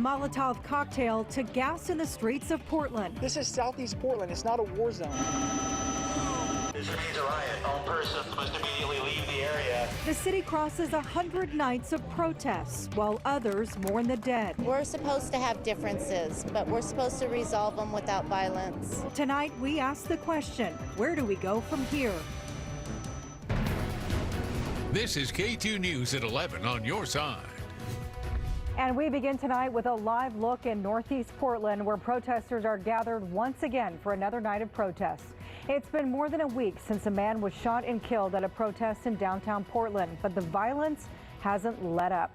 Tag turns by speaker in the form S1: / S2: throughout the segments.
S1: Molotov cocktail to gas in the streets of Portland.
S2: This is Southeast Portland. It's not a war zone.
S3: This remains a riot. All persons must immediately leave the area.
S1: The city crosses 100 nights of protests, while others mourn the dead.
S4: We're supposed to have differences, but we're supposed to resolve them without violence.
S1: Tonight, we ask the question, where do we go from here?
S5: This is KATU News at 11 on your side.
S1: And we begin tonight with a live look in Northeast Portland, where protesters are gathered once again for another night of protests. It's been more than a week since a man was shot and killed at a protest in downtown Portland, but the violence hasn't let up.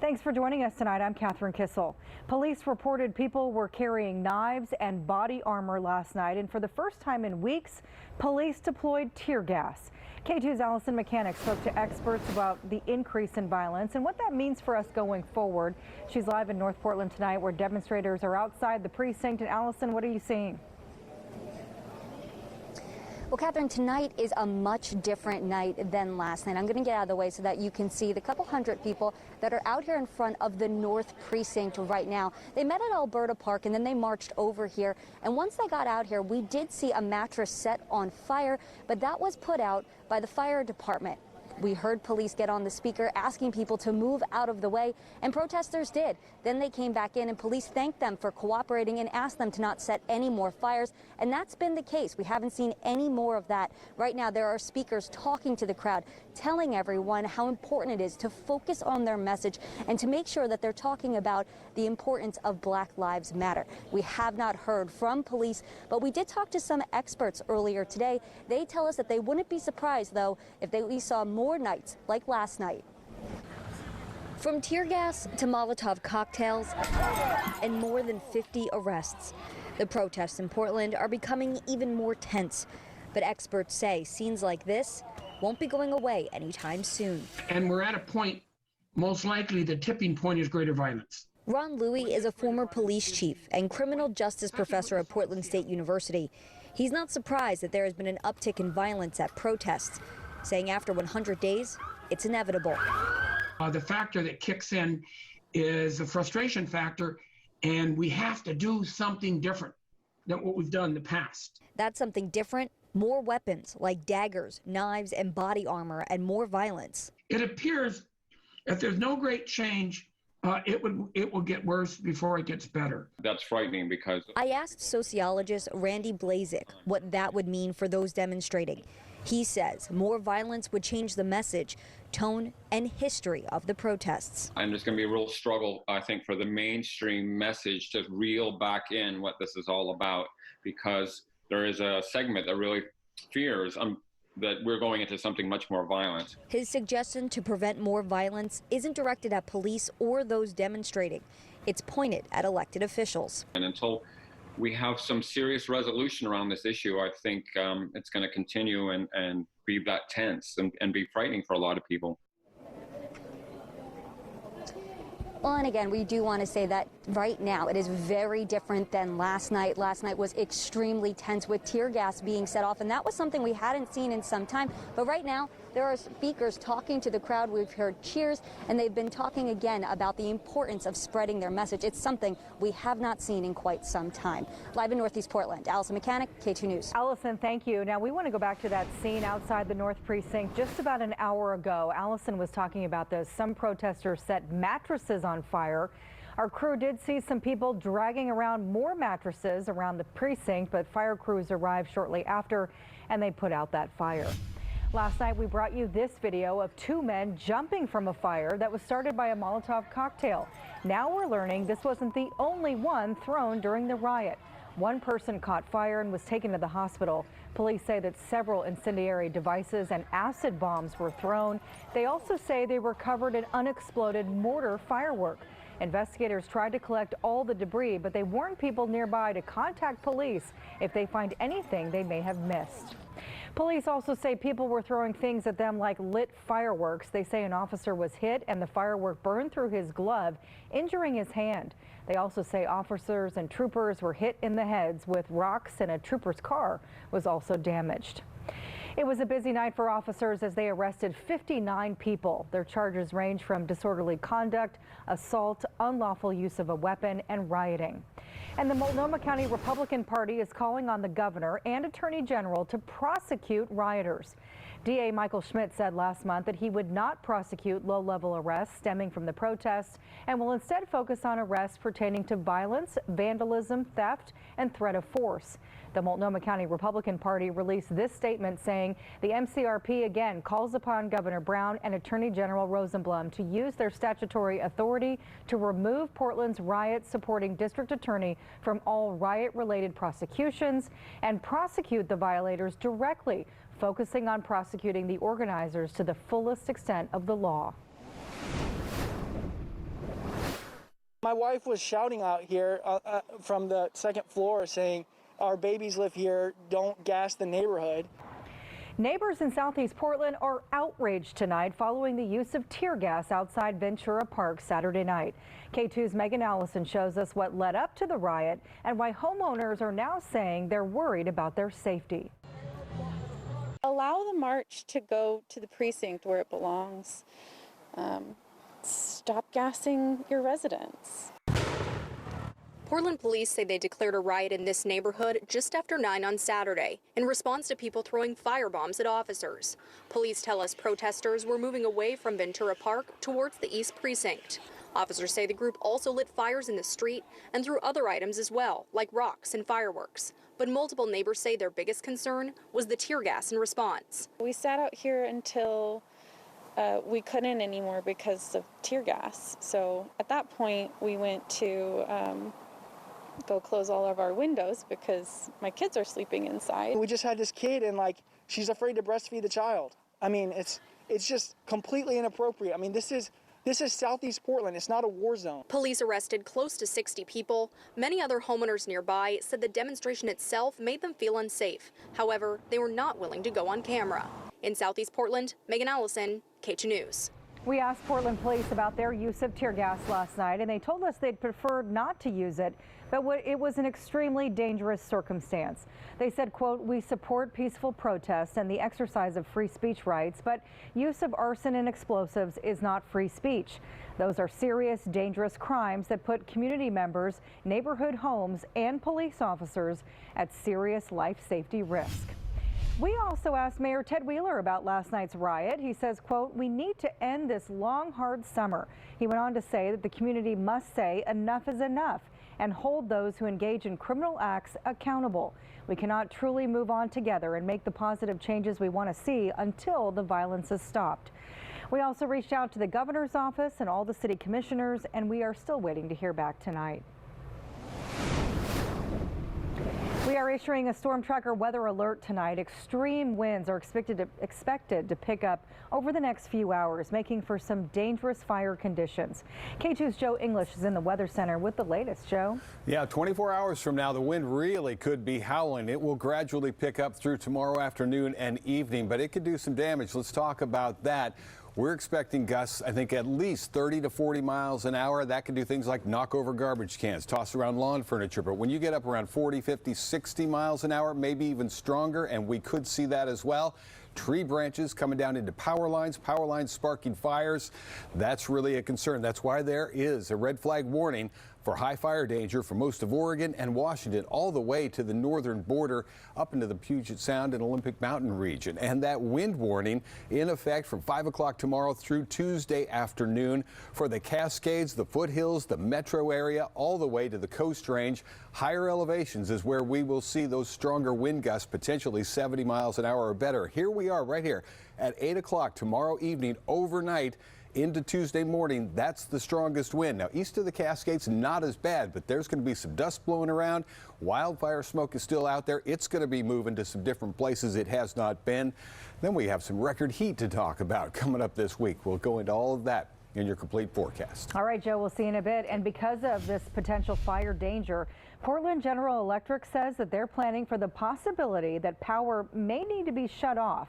S1: Thanks for joining us tonight. I'm Catherine Kissel. Police reported people were carrying knives and body armor last night, and for the first time in weeks, police deployed tear gas. KATU's Allison Mechanic spoke to experts about the increase in violence and what that means for us going forward. She's live in North Portland tonight, where demonstrators are outside the precinct. And Allison, what are you seeing?
S6: Well, Catherine, tonight is a much different night than last night. I'm going to get out of the way so that you can see the couple hundred people that are out here in front of the North Precinct right now. They met at Alberta Park and then they marched over here. And once they got out here, we did see a mattress set on fire, but that was put out by the fire department. We heard police get on the speaker asking people to move out of the way, and protesters did. Then they came back in and police thanked them for cooperating and asked them to not set any more fires, and that's been the case. We haven't seen any more of that. Right now there are speakers talking to the crowd, telling everyone how important it is to focus on their message and to make sure that they're talking about the importance of Black Lives Matter. We have not heard from police, but we did talk to some experts earlier today. They tell us that they wouldn't be surprised, though, if we saw more nights like last night. From tear gas to Molotov cocktails and more than 50 arrests, the protests in Portland are becoming even more tense. But experts say scenes like this won't be going away anytime soon.
S7: And we're at a point, most likely the tipping point is greater violence.
S6: Ron Louie is a former police chief and criminal justice professor at Portland State University. He's not surprised that there has been an uptick in violence at protests, saying after 100 days, it's inevitable.
S7: The factor that kicks in is the frustration factor, and we have to do something different than what we've done in the past.
S6: That's something different, more weapons like daggers, knives, and body armor, and more violence.
S7: It appears if there's no great change, it will get worse before it gets better.
S8: That's frightening because
S6: I asked sociologist Randy Blazik what that would mean for those demonstrating. He says more violence would change the message, tone, and history of the protests.
S8: And there's going to be a real struggle, I think, for the mainstream message to reel back in what this is all about, because there is a segment that really fears that we're going into something much more violent.
S6: His suggestion to prevent more violence isn't directed at police or those demonstrating. It's pointed at elected officials.
S8: And until we have some serious resolution around this issue, I think it's going to continue and be that tense and be frightening for a lot of people.
S6: Well, and again, we do want to say that right now it is very different than last night. Last night was extremely tense with tear gas being set off, and that was something we hadn't seen in some time. But right now, there are speakers talking to the crowd. We've heard cheers, and they've been talking again about the importance of spreading their message. It's something we have not seen in quite some time. Live in Northeast Portland, Allison Mechanic, KATU News.
S1: Allison, thank you. Now, we want to go back to that scene outside the North Precinct just about an hour ago. Allison was talking about this. Some protesters set mattresses on fire. Our crew did see some people dragging around more mattresses around the precinct, but fire crews arrived shortly after, and they put out that fire. Last night, we brought you this video of two men jumping from a fire that was started by a Molotov cocktail. Now we're learning this wasn't the only one thrown during the riot. One person caught fire and was taken to the hospital. Police say that several incendiary devices and acid bombs were thrown. They also say they recovered an unexploded mortar firework. Investigators tried to collect all the debris, but they warned people nearby to contact police if they find anything they may have missed. Police also say people were throwing things at them like lit fireworks. They say an officer was hit and the firework burned through his glove, injuring his hand. They also say officers and troopers were hit in the heads with rocks, and a trooper's car was also damaged. It was a busy night for officers as they arrested 59 people. Their charges range from disorderly conduct, assault, unlawful use of a weapon, and rioting. And the Multnomah County Republican Party is calling on the governor and attorney general to prosecute rioters. DA Michael Schmidt said last month that he would not prosecute low-level arrests stemming from the protests and will instead focus on arrests pertaining to violence, vandalism, theft, and threat of force. The Multnomah County Republican Party released this statement saying the MCRP again calls upon Governor Brown and Attorney General Rosenblum to use their statutory authority to remove Portland's riot-supporting district attorney from all riot-related prosecutions and prosecute the violators directly, focusing on prosecuting the organizers to the fullest extent of the law.
S2: My wife was shouting out here from the second floor saying, "Our babies live here, don't gas the neighborhood."
S1: Neighbors in Southeast Portland are outraged tonight following the use of tear gas outside Ventura Park Saturday night. KATU's Megan Allison shows us what led up to the riot and why homeowners are now saying they're worried about their safety.
S9: Allow the march to go to the precinct where it belongs. Stop gassing your residents.
S10: Portland police say they declared a riot in this neighborhood just after 9 on Saturday in response to people throwing firebombs at officers. Police tell us protesters were moving away from Ventura Park towards the East Precinct. Officers say the group also lit fires in the street and threw other items as well, like rocks and fireworks. But multiple neighbors say their biggest concern was the tear gas in response.
S9: We sat out here until we couldn't anymore because of tear gas. So at that point, we went to go close all of our windows because my kids are sleeping inside.
S2: We just had this kid and she's afraid to breastfeed the child. I mean, it's just completely inappropriate. I mean, this is Southeast Portland. It's not a war zone.
S10: Police arrested close to 60 people. Many other homeowners nearby said the demonstration itself made them feel unsafe. However, they were not willing to go on camera. In Southeast Portland, Megan Allison, KATU News.
S1: We asked Portland police about their use of tear gas last night, and they told us they'd prefer not to use it, but it was an extremely dangerous circumstance. They said, quote, "We support peaceful protests and the exercise of free speech rights, but use of arson and explosives is not free speech. Those are serious, dangerous crimes that put community members, neighborhood homes, and police officers at serious life safety risk." We also asked Mayor Ted Wheeler about last night's riot. He says, quote, "We need to end this long, hard summer." He went on to say that the community must say enough is enough and hold those who engage in criminal acts accountable. We cannot truly move on together and make the positive changes we want to see until the violence is stopped. We also reached out to the governor's office and all the city commissioners, and we are still waiting to hear back tonight. We are issuing a storm tracker weather alert tonight. Extreme winds are expected to pick up over the next few hours, making for some dangerous fire conditions. KATU's Joe English is in the Weather Center with the latest. Joe?
S11: Yeah, 24 hours from now, the wind really could be howling. It will gradually pick up through tomorrow afternoon and evening, but it could do some damage. Let's talk about that. We're expecting gusts, I think, at least 30 to 40 miles an hour. That can do things like knock over garbage cans, toss around lawn furniture. But when you get up around 40, 50, 60 miles an hour, maybe even stronger, and we could see that as well. Tree branches coming down into power lines sparking fires. That's really a concern. That's why there is a red flag warning for high fire danger for most of Oregon and Washington, all the way to the northern border up into the Puget Sound and Olympic Mountain region. And that wind warning in effect from 5 o'clock tomorrow through Tuesday afternoon for the Cascades, the foothills, the metro area, all the way to the Coast Range. Higher elevations is where we will see those stronger wind gusts, potentially 70 miles an hour or better. Here we are right here at 8 o'clock tomorrow evening, overnight into Tuesday morning. That's the strongest wind. Now, east of the Cascades, not as bad, but there's going to be some dust blowing around. Wildfire smoke is still out there. It's going to be moving to some different places it has not been. Then we have some record heat to talk about coming up this week. We'll go into all of that in your complete forecast.
S1: All right, Joe, we'll see you in a bit. And because of this potential fire danger, Portland General Electric says that they're planning for the possibility that power may need to be shut off.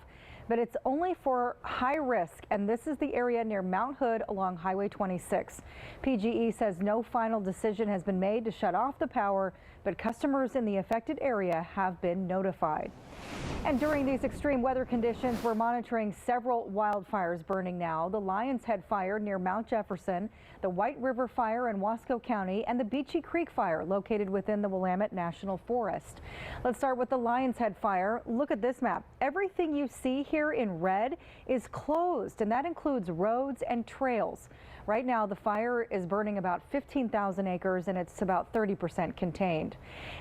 S1: But it's only for high risk, and this is the area near Mount Hood along Highway 26. PGE says no final decision has been made to shut off the power, but customers in the affected area have been notified. And during these extreme weather conditions, we're monitoring several wildfires burning now. The Lion's Head fire near Mount Jefferson, the White River fire in Wasco County, and the Beachy Creek fire located within the Willamette National Forest. Let's start with the Lion's Head fire. Look at this map. Everything you see here in red is closed, and that includes roads and trails. Right now, the fire is burning about 15,000 acres, and it's about 30% contained.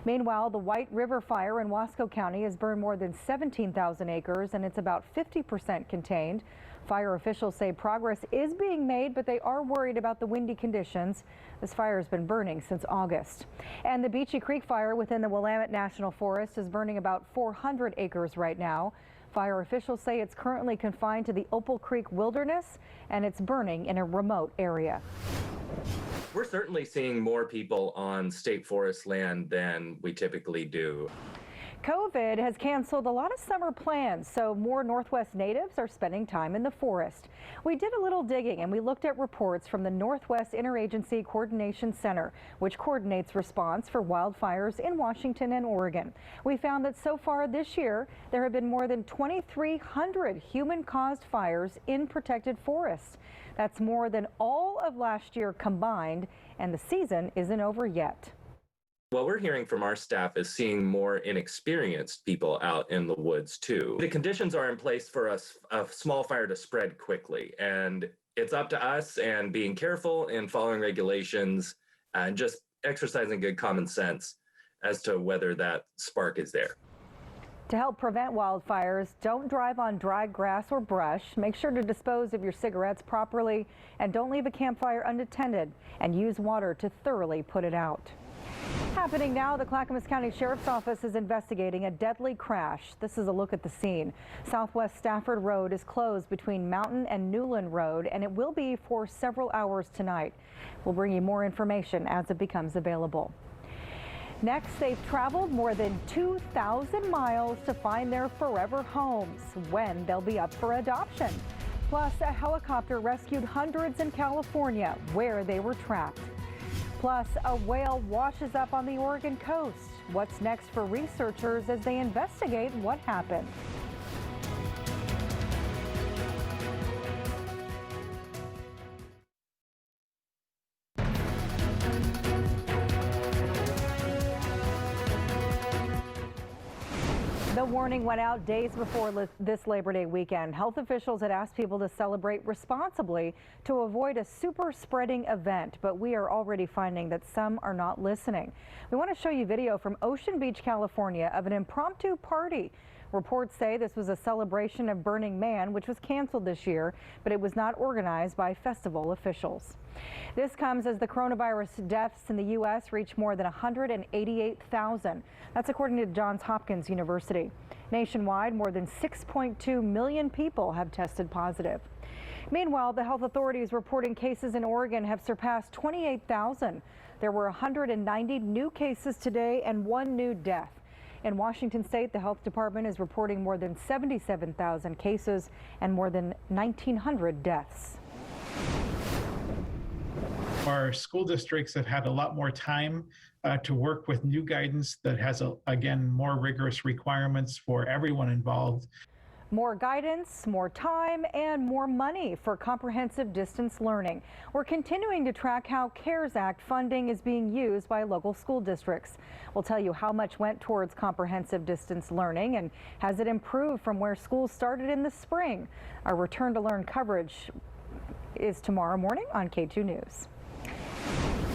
S1: Meanwhile, the White River fire in Wasco County has burned more than 17,000 acres, and it's about 50% contained. Fire officials say progress is being made, but they are worried about the windy conditions. This fire has been burning since August. And the Beachy Creek fire within the Willamette National Forest is burning about 400 acres right now. Fire officials say it's currently confined to the Opal Creek wilderness, and it's burning in a remote area.
S12: We're certainly seeing more people on state forest land than we typically do.
S1: COVID has canceled a lot of summer plans, so more Northwest natives are spending time in the forest. We did a little digging and we looked at reports from the Northwest Interagency Coordination Center, which coordinates response for wildfires in Washington and Oregon. We found that so far this year, there have been more than 2,300 human-caused fires in protected forests. That's more than all of last year combined, and the season isn't over yet.
S12: What we're hearing from our staff is seeing more inexperienced people out in the woods too. The conditions are in place for a small fire to spread quickly, and it's up to us and being careful and following regulations and just exercising good common sense as to whether that spark is there.
S1: To help prevent wildfires, don't drive on dry grass or brush. Make sure to dispose of your cigarettes properly, and don't leave a campfire unattended, and use water to thoroughly put it out. Happening now, the Clackamas County Sheriff's Office is investigating a deadly crash. This is a look at the scene. Southwest Stafford Road is closed between Mountain and Newland Road, and it will be for several hours tonight. We'll bring you more information as it becomes available. Next, they've traveled more than 2,000 miles to find their forever homes when they'll be up for adoption. Plus, a helicopter rescued hundreds in California where they were trapped. Plus, a whale washes up on the Oregon coast. What's next for researchers as they investigate what happened? The warning went out days before this Labor Day weekend. Health officials had asked people to celebrate responsibly to avoid a super spreading event, but we are already finding that some are not listening. We want to show you video from Ocean Beach, California of an impromptu party. Reports say this was a celebration of Burning Man, which was canceled this year, but it was not organized by festival officials. This comes as the coronavirus deaths in the U.S. reach more than 188,000. That's according to Johns Hopkins University. Nationwide, more than 6.2 million people have tested positive. Meanwhile, the health authorities reporting cases in Oregon have surpassed 28,000. There were 190 new cases today and 1 new death. In Washington state, the health department is reporting more than 77,000 cases and more than 1,900 deaths.
S13: Our school districts have had a lot more time to work with new guidance that has, again, more rigorous requirements for everyone involved.
S1: More guidance, more time, and more money for comprehensive distance learning. We're continuing to track how CARES Act funding is being used by local school districts. We'll tell you how much went towards comprehensive distance learning and has it improved from where schools started in the spring. Our Return to Learn coverage is tomorrow morning on KATU News.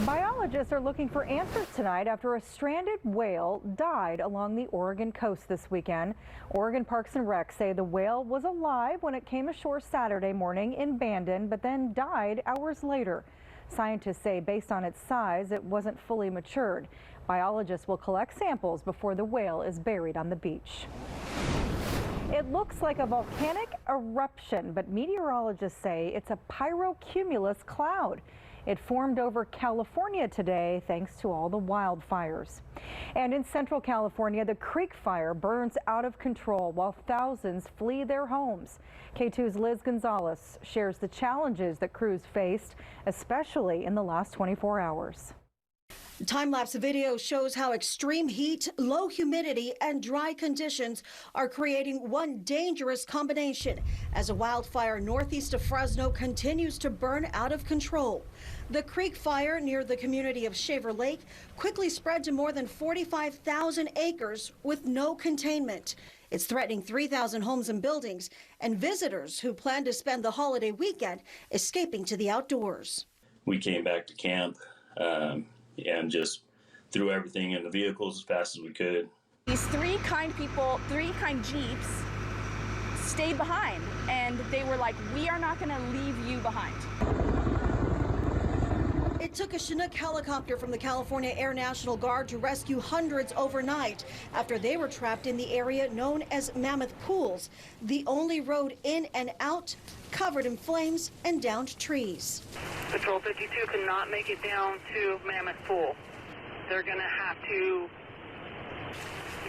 S1: Biologists are looking for answers tonight after a stranded whale died along the Oregon coast this weekend. Oregon Parks and Rec say the whale was alive when it came ashore Saturday morning in Bandon, but then died hours later. Scientists say based on its size, it wasn't fully matured. Biologists will collect samples before the whale is buried on the beach. It looks like a volcanic eruption, but meteorologists say it's a pyrocumulus cloud. It formed over California today thanks to all the wildfires. And in Central California, the Creek Fire burns out of control while thousands flee their homes. K2's Liz Gonzalez shares the challenges that crews faced, especially in the last 24 hours.
S14: Time-lapse video shows how extreme heat, low humidity, and dry conditions are creating one dangerous combination as a wildfire northeast of Fresno continues to burn out of control. The creek fire near the community of Shaver Lake quickly spread to more than 45,000 acres with no containment. It's threatening 3,000 homes and buildings, and visitors who plan to spend the holiday weekend escaping to the outdoors.
S15: We came back to camp and just threw everything in the vehicles as fast as we could.
S16: These three kind people, three kind Jeeps, stayed behind, and they were like, we are not going to leave you behind.
S14: It took a Chinook helicopter from the California Air National Guard to rescue hundreds overnight after they were trapped in the area known as Mammoth Pools, the only road in and out covered in flames and downed trees.
S17: Patrol 52 cannot make it down to Mammoth Pool. They're going to have to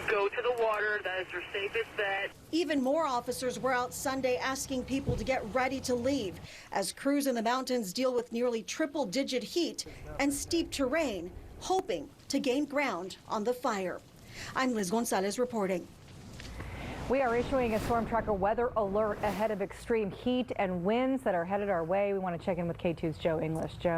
S17: go to the water. That is their safest bet.
S14: Even more officers were out Sunday asking people to get ready to leave as crews in the mountains deal with nearly triple-digit heat and steep terrain, hoping to gain ground on the fire. I'm Liz Gonzalez reporting.
S1: We are issuing a storm tracker weather alert ahead of extreme heat and winds that are headed our way. We want to check in with KATU's Joe English. Joe.